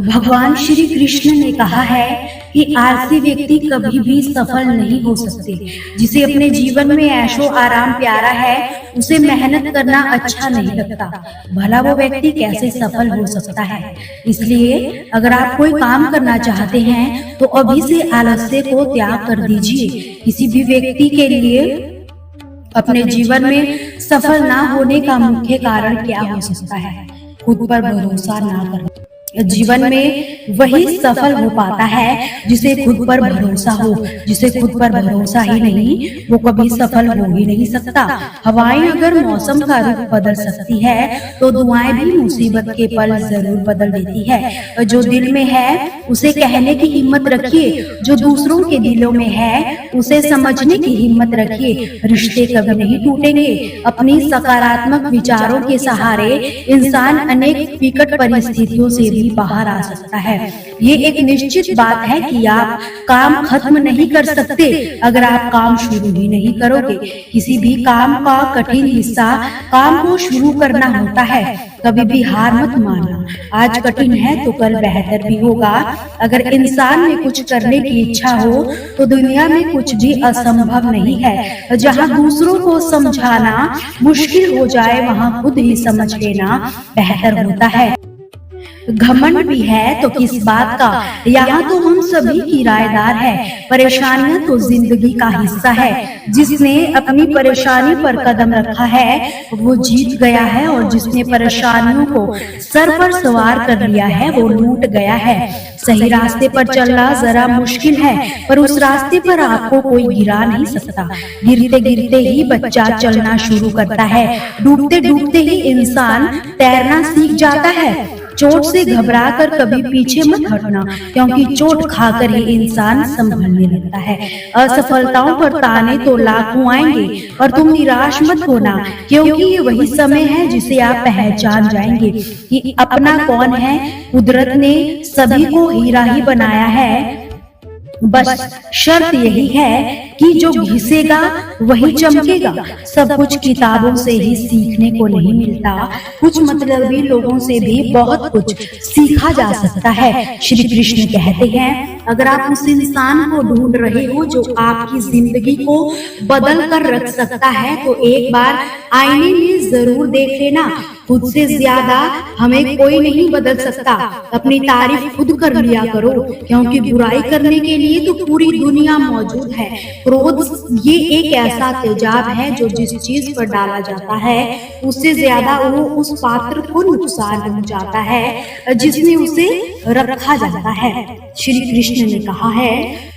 भगवान श्री कृष्ण ने कहा है कि आलसी व्यक्ति कभी भी सफल नहीं हो सकते। जिसे अपने जीवन में ऐशो आराम प्यारा है, उसे मेहनत करना अच्छा नहीं लगता। भला वो व्यक्ति कैसे सफल हो सकता है। इसलिए अगर आप कोई काम करना चाहते हैं तो अभी से आलस्य को त्याग कर दीजिए। किसी भी व्यक्ति के लिए अपने जीवन में सफल ना होने का मुख्य कारण क्या हो सकता है? खुद पर भरोसा ना करना। जीवन में वही सफल हो पाता है जिसे खुद पर भरोसा हो। जिसे खुद पर भरोसा ही नहीं, वो कभी सफल हो ही नहीं सकता। हवाएं अगर मौसम का रुख बदल सकती है तो दुआएं भी मुसीबत के पल जरूर बदल देती है। जो दिल में है उसे कहने की हिम्मत रखिए। जो दूसरों के दिलों में है उसे समझने की हिम्मत रखिए। रिश्ते कभी नहीं टूटेंगे। अपनी सकारात्मक विचारों के सहारे इंसान अनेक विकट परिस्थितियों से बाहर आ सकता है। ये एक निश्चित बात है कि आप काम खत्म नहीं कर सकते अगर आप काम शुरू ही नहीं करोगे। किसी भी काम का कठिन हिस्सा काम को शुरू करना होता है। कभी भी हार मत मानना। आज कठिन है तो कल बेहतर भी होगा। अगर इंसान में कुछ करने की इच्छा हो तो दुनिया में कुछ भी असंभव नहीं है। जहाँ दूसरों को समझाना मुश्किल हो जाए, वहाँ खुद ही समझ लेना बेहतर होता है। घमंड भी है तो किस बात का, यहाँ तो हम सभी किराएदार है। परेशानियां तो जिंदगी का हिस्सा है। जिसने अपनी परेशानी पर कदम रखा है वो जीत गया है, और जिसने परेशानियों को सर पर सवार कर लिया है वो लूट गया है। सही रास्ते पर चलना जरा मुश्किल है, पर उस रास्ते पर आपको कोई गिरा नहीं सकता। गिरते गिरते ही बच्चा चलना शुरू करता है। डूबते डूबते ही इंसान तैरना सीख जाता है। चोट से घबराकर कभी पीछे मत हटना, क्योंकि चोट खाकर ही इंसान संभलने लगता है। असफलताओं पर ताने तो लाखों आएंगे, और तुम निराश मत होना, क्योंकि ये वही समय है जिसे आप पहचान जाएंगे कि अपना कौन है। कुदरत ने सभी को हीरा ही बनाया है, बस शर्त यही है कि जो घिसेगा वही चमकेगा। सब कुछ किताबों से ही सीखने को नहीं मिलता। कुछ मतलबी लोगों से भी बहुत कुछ सीखा जा सकता है। श्री कृष्ण कहते हैं, अगर आप उस इंसान को ढूंढ रहे हो जो आपकी जिंदगी को बदल कर रख सकता है तो एक बार आईने में जरूर देख लेना। खुद से ज्यादा हमें कोई नहीं बदल सकता। अपनी तारीफ खुद कर लिया करो, क्योंकि बुराई करने के लिए तो पूरी दुनिया मौजूद है। क्रोध ये एक ऐसा तेजाब है जो जिस चीज पर डाला जाता है उससे ज्यादा वो उस पात्र को नुकसान पहुंचाता है जिसमें उसे रखा जाता है। श्री कृष्ण ने कहा है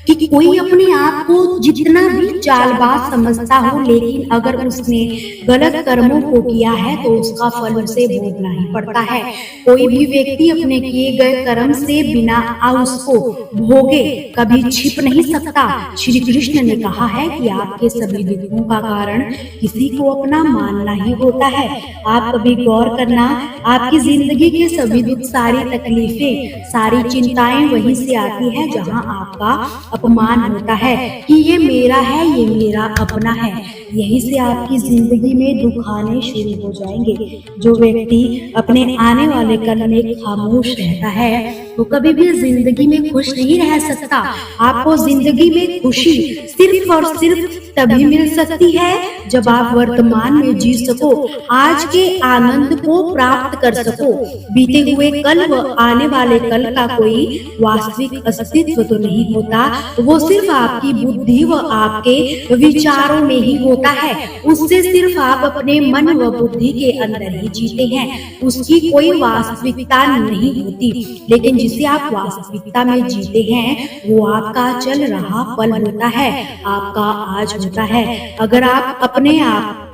कि कोई अपने आप को जितना भी चालबाज समझता हो, लेकिन अगर उसने गलत कर्मों को किया है तो उसका फल उसे भोगना ही पड़ता है। कोई भी व्यक्ति अपने किए गए कर्म से बिना उसको भोगे कभी छिप नहीं सकता। श्री कृष्ण ने कहा है कि आपके सभी दुखों का कारण किसी को अपना मानना ही होता है। आप कभी गौर करना, आपकी जिंदगी के सभी दुख, सारी तकलीफें, सारी चिंताएं वहीं से आती है जहाँ आपका अपमान होता है कि ये मेरा है, ये मेरा अपना है। यहीं से आपकी जिंदगी में दुख आने शुरू हो जाएंगे। जो व्यक्ति अपने आने वाले कल में खामोश रहता है वो कभी भी जिंदगी में खुश नहीं रह सकता। आपको जिंदगी में खुशी सिर्फ और सिर्फ तभी मिल सकती है जब आप वर्तमान में जी सको, आज के आनंद को प्राप्त कर सको। बीते हुए कल व आने वाले कल का कोई वास्तविक अस्तित्व तो नहीं होता, वो सिर्फ आपकी बुद्धि व आपके विचारों में ही होता है। उससे सिर्फ आप अपने मन व बुद्धि के अंदर ही जीते हैं, उसकी कोई वास्तविकता नहीं होती। लेकिन जिसे आप वास्तविकता में जीते हैं वो आपका चल रहा पल होता है, आपका आज होता है। अगर आप अपने आप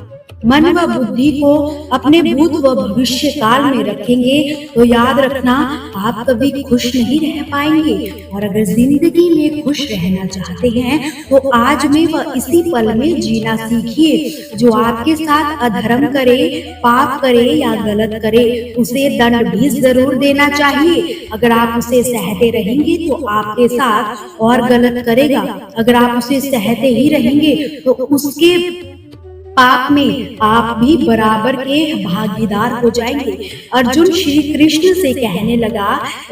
मन व बुद्धि को अपने भूत व भविष्य काल में रखेंगे तो याद रखना आप कभी खुश नहीं रह पाएंगे। और अगर जिंदगी में खुश रहना चाहते हैं तो आज में व इसी पल में जीना सीखिए। जो आपके साथ अधर्म करे, पाप करे या गलत करे, उसे दंड भी जरूर देना चाहिए। अगर आप उसे सहते रहेंगे तो आपके साथ और गलत करेगा। अगर आप उसे सहते ही रहेंगे तो उसके पाप में आप भी बराबर के भागीदार हो जाएंगे। अर्जुन श्री कृष्ण से कहने लगा,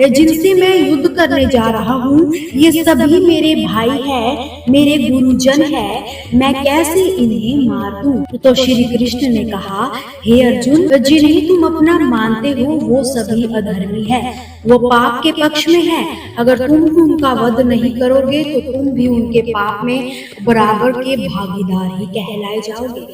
जिनसे मैं युद्ध करने जा रहा हूँ ये सभी मेरे भाई है, मेरे गुरुजन है, मैं कैसे इन्हें मार दूं? तो श्री कृष्ण ने कहा, हे अर्जुन, जिन्हें तुम अपना मानते हो वो सभी अधर्मी है, वो पाप के पक्ष में है। अगर तुम उनका वध नहीं करोगे तो तुम भी उनके पाप में बराबर के भागीदार ही कहलाए जाओगे।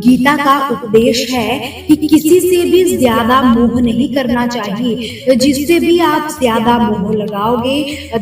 गीता का उपदेश है कि किसी से भी ज्यादा मोह नहीं करना चाहिए। जिससे भी आप ज्यादा मोह लगाओगे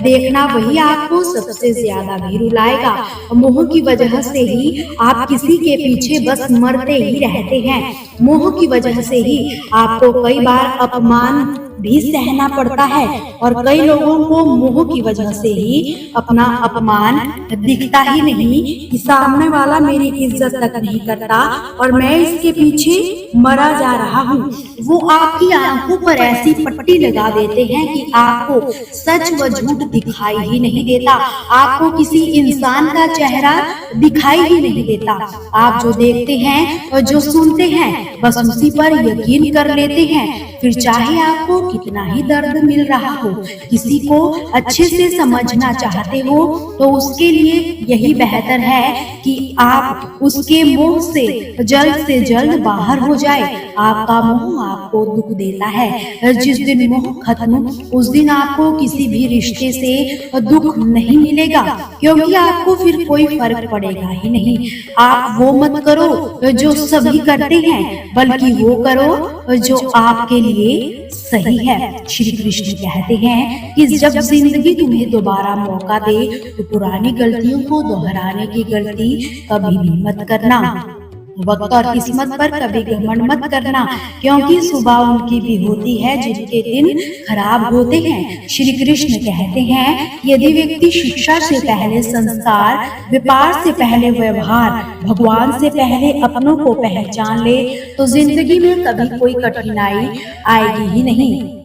देखना वही आपको सबसे ज्यादा भी रुलाएगा। मोह की वजह से ही आप किसी के पीछे बस मरते ही रहते हैं। मोह की वजह से ही आपको कई बार अपमान भी सहना पड़ता है और कई लोगों को मोह की वजह से ही अपना अपमान दिखता ही नहीं कि सामने वाला मेरी इज्जत तक नहीं करता और मैं इसके पीछे मरा जा रहा हूँ। वो आपकी आंखों पर ऐसी पट्टी लगा देते हैं कि आपको सच व झूठ दिखाई ही नहीं देता। आपको किसी इंसान का चेहरा दिखाई ही नहीं देता। आप जो देखते हैं और जो सुनते हैं बस उसी पर यकीन कर लेते हैं। फिर चाहे आपको कितना ही दर्द मिल रहा हो, किसी को अच्छे से समझना चाहते हो तो उसके लिए यही बेहतर है कि आप उसके मोह से जल्द बाहर हो जाए। आपका मोह आपको दुख देता है। जिस दिन मोह खत्म उस दिन आपको किसी भी रिश्ते से दुख नहीं मिलेगा, क्योंकि आपको फिर कोई फर्क पड़ेगा ही नहीं। आप वो मत करो जो सभी करते हैं, बल्कि वो करो जो आपके लिए सही है। श्री कृष्ण कहते हैं कि जब जिंदगी तुम्हें दोबारा मौका दे तो पुरानी गलतियों को दोहराने की गलती कभी भी मत करना। वक्त और किस्मत पर कभी घमंड मत करना, क्योंकि सुबह उनकी भी होती है जिनके दिन खराब होते हैं। श्री कृष्ण कहते हैं, यदि व्यक्ति शिक्षा से पहले संस्कार, व्यापार से पहले व्यवहार, भगवान से पहले अपनों को पहचान ले तो जिंदगी में कभी कोई कठिनाई आएगी ही नहीं।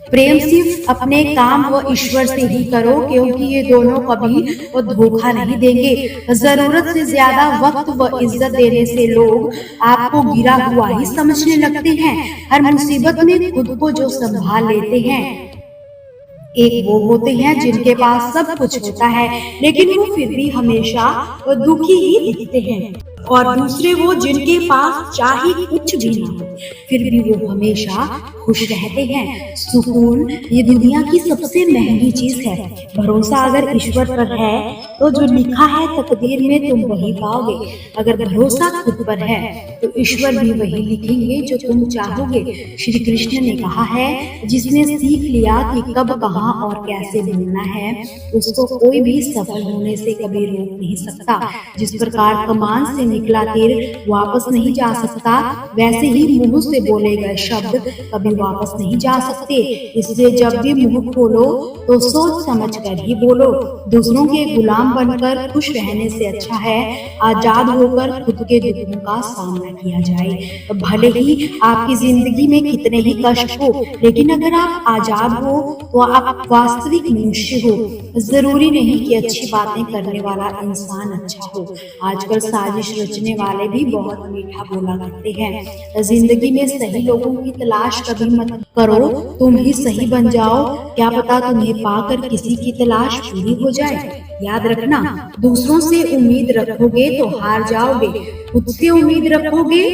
प्रेम सिर्फ अपने काम व ईश्वर से ही करो, क्योंकि ये दोनों कभी धोखा नहीं देंगे। जरूरत से ज्यादा वक्त व इज्जत देने से लोग आपको गिरा हुआ ही समझने लगते हैं। हर मुसीबत में खुद को जो संभाल लेते हैं, एक वो होते हैं जिनके पास सब कुछ होता है लेकिन वो फिर भी हमेशा दुखी ही दिखते हैं, और दूसरे वो जिनके पास चाहे कुछ भी ना हो फिर भी वो हमेशा खुश रहते हैं। सुकून ये दुनिया की सबसे महंगी चीज है। भरोसा अगर ईश्वर पर है तो जो लिखा है तकदीर में तुम वही पाओगे। अगर भरोसा खुद पर है तो ईश्वर भी वही लिखेंगे जो तुम चाहोगे। श्री कृष्ण ने कहा है, जिसने सीख लिया कि कब, कहाँ और कैसे बोलना है उसको कोई भी सफल होने से कभी रोक नहीं सकता। जिस प्रकार कमान से निकला तीर वापस नहीं जा सकता, वैसे ही मुंह से बोले गए शब्द कभी वापस नहीं जा सकते। इसलिए जब भी मुंह खोलो तो सोच समझ कर ही बोलो। दूसरों के गुलाम बनकर खुश रहने से अच्छा है आजाद होकर खुद के दुखों का सामना किया जाए। भले ही आपकी जिंदगी में कितने ही कष्ट हो, लेकिन अगर आप आजाद हो तो आप वास्तविक मनुष्य हो। जरूरी नहीं कि अच्छी बातें करने वाला इंसान अच्छा हो। आजकल साजिश रचने वाले भी बहुत मीठा बोला करते हैं। जिंदगी में सही लोगों की तलाश कभी मत करो, तुम ही सही बन जाओ। क्या पता तुम्हें पाकर किसी की तलाश पूरी हो जाए। याद रखना, दूसरों से उम्मीद रखोगे तो हार जाओगे, खुद से उम्मीद रखोगे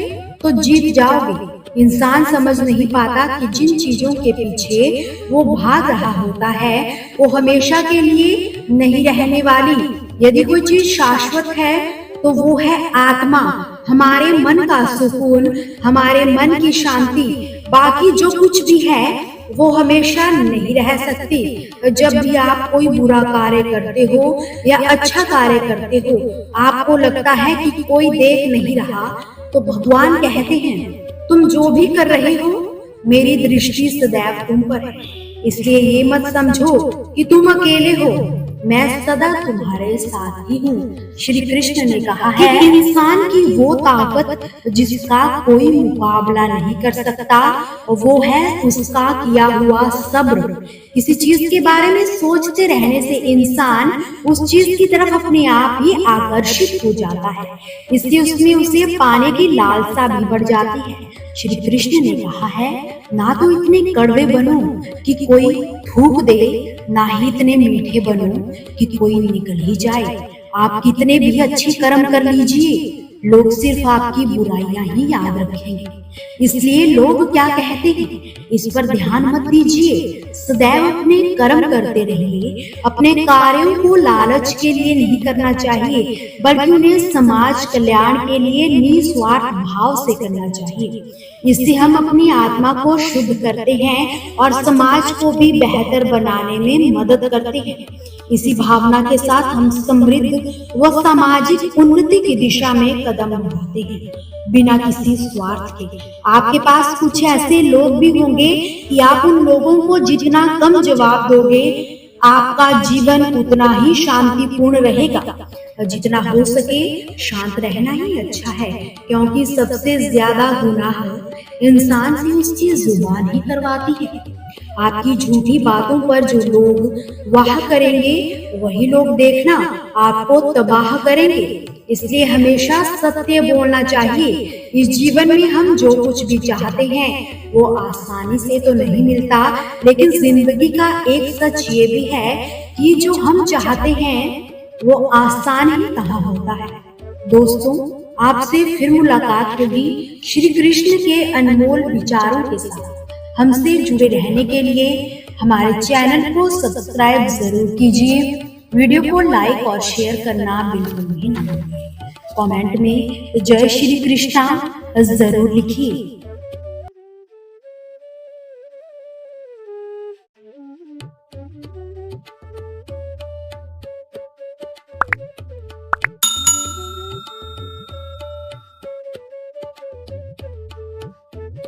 तो जीत जाओगे। इंसान समझ नहीं पाता कि जिन चीजों के पीछे वो भाग रहा होता है वो हमेशा के लिए नहीं रहने वाली। यदि कोई चीज शाश्वत है तो वो है आत्मा, हमारे मन का सुकून, हमारे मन की शांति। बाकी जो कुछ भी है वो हमेशा नहीं रह सकती। जब भी आप कोई बुरा कार्य करते हो या अच्छा कार्य करते हो, आपको लगता है कि कोई देख नहीं रहा, तो भगवान कहते हैं तुम जो भी कर रहे हो मेरी दृष्टि सदैव तुम पर है। इसलिए ये मत समझो कि तुम अकेले हो, मैं सदा तुम्हारे साथ ही हूँ। श्री कृष्ण ने कहा है, इंसान की वो ताकत जिसका कोई मुकाबला नहीं कर सकता वो है उसका किया हुआ सब्र। किसी चीज के बारे में सोचते रहने से इंसान उस चीज की तरफ अपने आप ही आकर्षित हो जाता है, इसलिए उसमें उसे पाने की लालसा भी बढ़ जाती है। श्री कृष्ण ने कहा है, ना तो इतने कड़वे बनो कि कोई थूक दे, ना ही इतने मीठे बनो कि कोई निकल ही जाए। आप कितने भी अच्छे कर्म कर लीजिए, लोग सिर्फ आपकी बुराइयां ही याद रखेंगे। इसलिए लोग क्या कहते हैं, इस पर ध्यान मत दीजिए। सदैव अपने कर्म करते रहिए। अपने कार्यों को लालच के लिए नहीं करना चाहिए, बल्कि उन्हें समाज कल्याण के लिए निस्वार्थ भाव से करना चाहिए। इससे हम अपनी आत्मा को शुद्ध करते हैं और समाज को भी बेहतर बनाने में मदद करते हैं। इसी भावना के साथ हम समृद्ध व सामाजिक उन्नति की दिशा में कदम बढ़ाते हैं, बिना किसी स्वार्थ के। आपके पास कुछ ऐसे लोग भी होंगे कि आप उन लोगों को जितना कम जवाब दोगे, आपका जीवन उतना ही शांतिपूर्ण रहेगा। जितना हो सके शांत रहना ही अच्छा है, क्योंकि सबसे ज्यादा गुनाह इंसान से उसकी जुबान ही करवाती है। आपकी झूठी बातों पर जो लोग वाह करेंगे, वही लोग देखना आपको तबाह करेंगे। इसलिए हमेशा सत्य बोलना चाहिए। इस जीवन में हम जो कुछ भी चाहते हैं वो आसानी से तो नहीं मिलता, लेकिन जिंदगी का एक सच ये भी है कि जो हम चाहते हैं वो आसान ही कहाँ होता है। दोस्तों, आपसे फिर मुलाकात होगी श्री कृष्ण के अनमोल विचारों के साथ। हमसे जुड़े रहने के लिए हमारे चैनल को सब्सक्राइब जरूर कीजिए। वीडियो को लाइक और शेयर करना बिल्कुल भी ना भूलिए। कमेंट में जय श्री कृष्णा जरूर लिखिए।